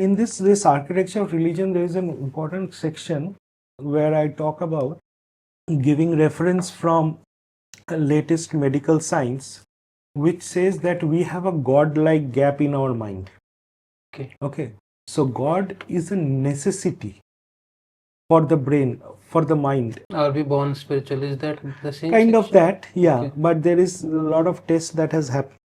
in this architecture of religion, there is an important section where I talk about giving reference from latest medical science, which says that we have a God-like gap in our mind. Okay. So God is a necessity for the brain, for the mind. Are we born spiritual? Is that the same Kind of section? that, yeah. Okay. But there is a lot of tests that has happened,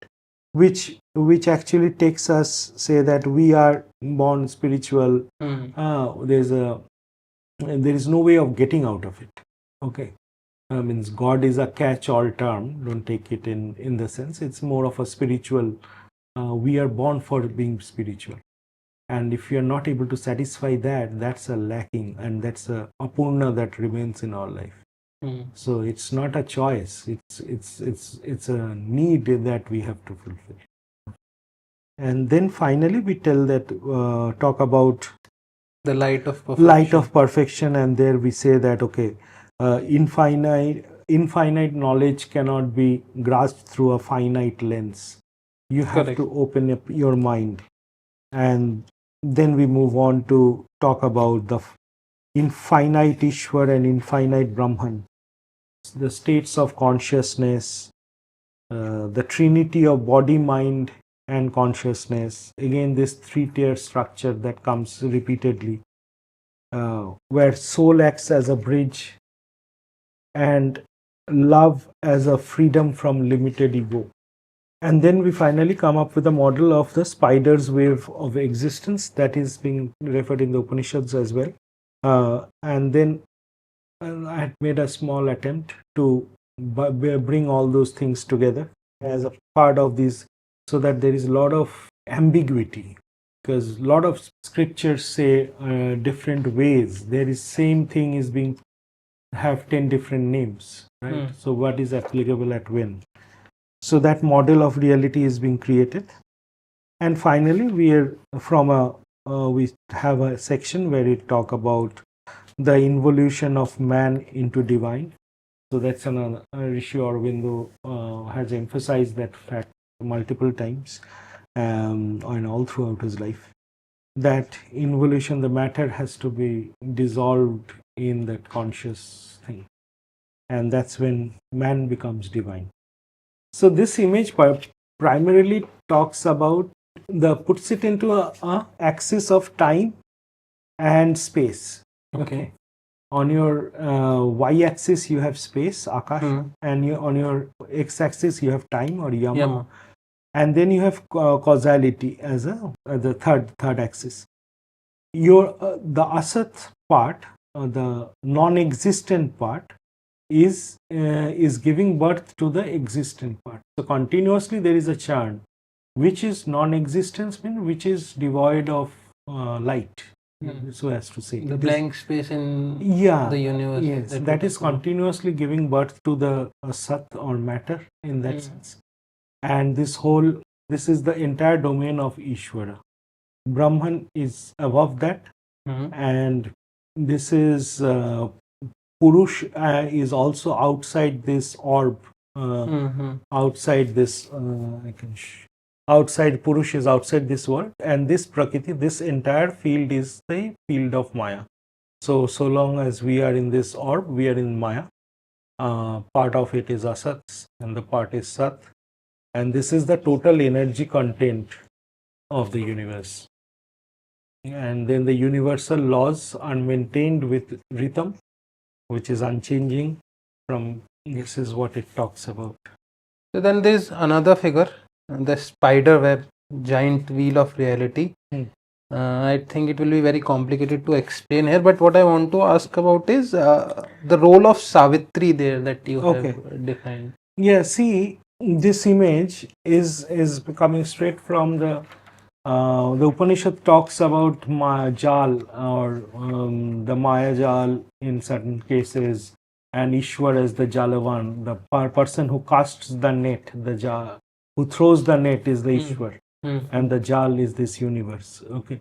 which actually takes us say that we are born spiritual. There is no way of getting out of it. Okay. Means God is a catch-all term. Don't take it in the sense. It's more of a spiritual. We are born for being spiritual, and if you are not able to satisfy that, that's a lacking, and that's a apurna that remains in our life. So it's not a choice. It's a need that we have to fulfill. And then finally, we talk about the light of perfection. Light of perfection, and there we say that okay. Infinite knowledge cannot be grasped through a finite lens. You have Correct. to open up your mind. And then we move on to talk about the infinite Ishwara and infinite Brahman, the states of consciousness, the trinity of body, mind, and consciousness. Again, this three-tier structure that comes repeatedly, where soul acts as a bridge, and love as a freedom from limited ego. And then we finally come up with a model of the spider's web of existence that is being referred in the Upanishads as well. And then I had made a small attempt to bring all those things together as a part of these, so that there is a lot of ambiguity, because a lot of scriptures say different ways. There is same thing is being have 10 different names, right? So what is applicable at when? So that model of reality is being created. And finally, we have a section where we talk about the involution of man into divine. So that's another Rishi Aurobindo has emphasized that fact multiple times and all throughout his life. That involution, the matter has to be dissolved in that conscious thing, and that's when man becomes divine. So this image primarily talks about puts it into a axis of time and space. Okay. On your y-axis you have space, Akash, and on your x-axis you have time or Yama. And then you have causality as the third axis. The asat part, the non-existent part, is giving birth to the existent part. So continuously there is a churn, which is non-existence, which is devoid of light. So as to say, the blank space in the universe. Yes, that is continuously giving birth to the sat or matter in that sense. And this is the entire domain of Ishwara. Brahman is above that, and this is Purush is also outside this orb. Outside this, outside Purush is outside this world, and this Prakriti, this entire field is the field of Maya. So long as we are in this orb, we are in Maya. Part of it is Asat, and the part is Sat. And this is the total energy content of the universe. And then the universal laws are maintained with rhythm, which is unchanging. This is what it talks about. So then there's another figure, the spider web, giant wheel of reality. I think it will be very complicated to explain here, but what I want to ask about is the role of Savitri there that you have defined. Yeah, see, this image is coming straight from the Upanishad talks about Jal or the Maya Jal in certain cases, and Ishwara as the Jalavan, the person who casts the net, who throws the net is the Ishwar, and the Jal is this universe. Okay,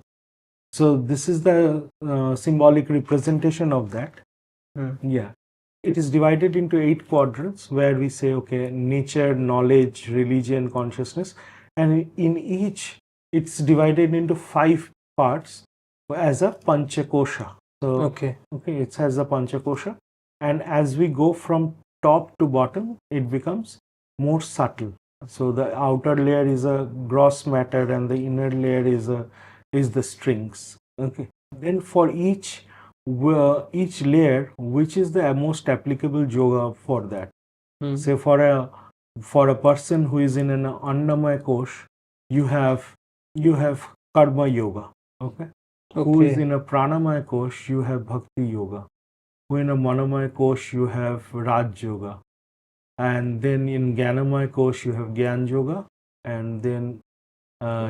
so this is the symbolic representation of that. Yeah, it is divided into 8 quadrants where we say, okay, nature, knowledge, religion, consciousness, and in each it's divided into 5 parts as a Pancha kosha. So, Okay. it has a Pancha kosha. And as we go from top to bottom, it becomes more subtle. So the outer layer is a gross matter, and the inner layer is the strings. Okay. Then for each layer, which is the most applicable yoga for that? Say for a person who is in an Annamaya kosh, you have karma yoga. Okay. Who is Okay. in a pranamaya kosh, you have bhakti yoga. Who in a manomaya kosh, you have raj yoga. And then in Gyanamaya kosh, you have Gyan yoga. And then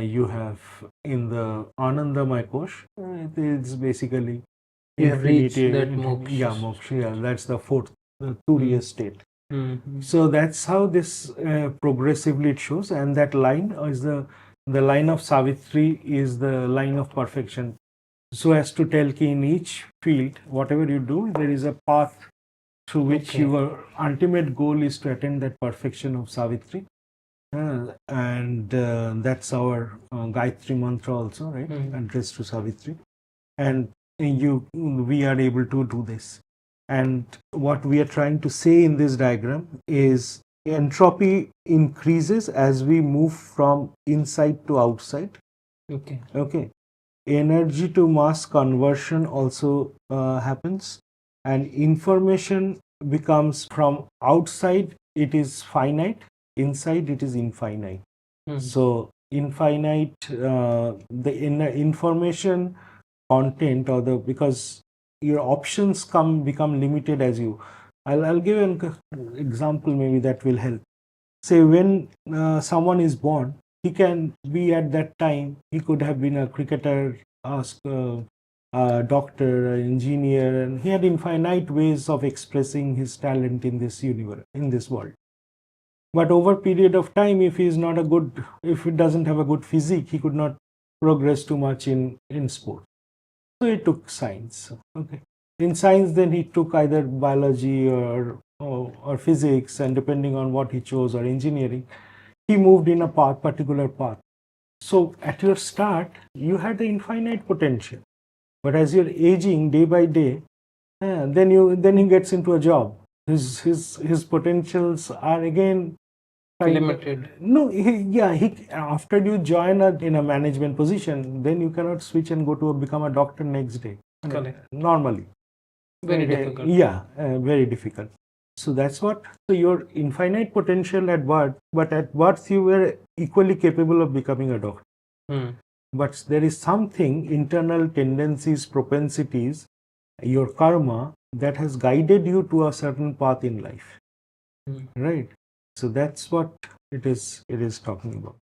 you have in the Anandamaya kosh, it is basically You have reached infinity. that moksha. Yeah, moksha. Yeah, that's the fourth, the Turiya state. Mhm. So that's how this progressively it shows, and that line is the line of Savitri is the line of perfection. So as to tell ki in each field, whatever you do, there is a path through which Okay. your ultimate goal is to attain that perfection of Savitri. And that's our Gayatri mantra also, right? Addressed to Savitri. And we are able to do this. And what we are trying to say in this diagram is entropy increases as we move from inside to outside. Okay. Energy to mass conversion also happens, and information becomes from outside it is finite, inside it is infinite. So infinite, the information content, or the because your options become limited as you. I'll give an example maybe that will help. Say when someone is born, he can be at that time, he could have been a cricketer, a doctor, an engineer, and he had infinite ways of expressing his talent in this universe, in this world. But over a period of time, if he is not a good, if he doesn't have a good physique, he could not progress too much in sport. So he took science. Okay. In science, then he took either biology or physics, and depending on what he chose, or engineering, he moved in a particular path. So at your start, you had the infinite potential, but as you're aging day by day, then he gets into a job. His potentials are again Limited. No, after you join in a management position, then you cannot switch and become a doctor next day. Correct. Normally. Very difficult. Yeah, very difficult. So that's what. So your infinite potential at birth, but at birth you were equally capable of becoming a doctor. But there is something, internal tendencies, propensities, your karma, that has guided you to a certain path in life. Right. So that's what it is talking about.